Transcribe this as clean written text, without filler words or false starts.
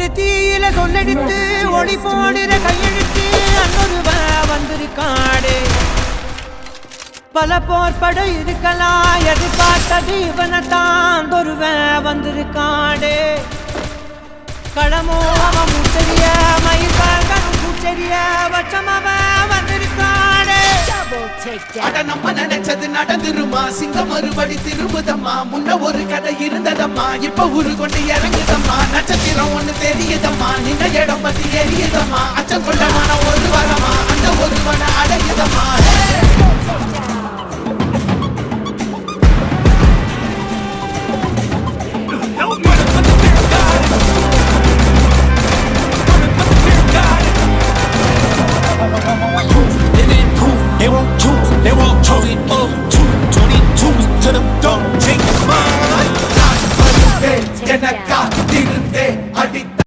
ஒரு தீயில சொல்லெடுத்து ஒளி போடுற கையெழுத்து அன்னொருவ வந்திருக்காடே பல போர்பட இருக்கலாம் எதிர்பார்த்தது இவனைத்தான் ஒருவ வந்திருக்காடே களமோ அவன் மூச்சரிய மயிர்கால்களும் பூச்சரிய வச்சம் அவன் வந்திருக்காடே அட நம்ம நினைச்சது நடந்துருமா சிங்கம் மறுபடி திரும்புதம்மா முன்ன ஒரு கதை இருந்ததம்மா இப்ப ஊரு கொண்டு இறங்குதம்மா நட்சத்திரம் ஒண்ணு தெரியுதம்மா நின்ன இடம் பத்தி எரியுதம்மா அச்சம் கொண்டமான ஒரு வரமா அந்த ஒருவனை அடையுதம்மா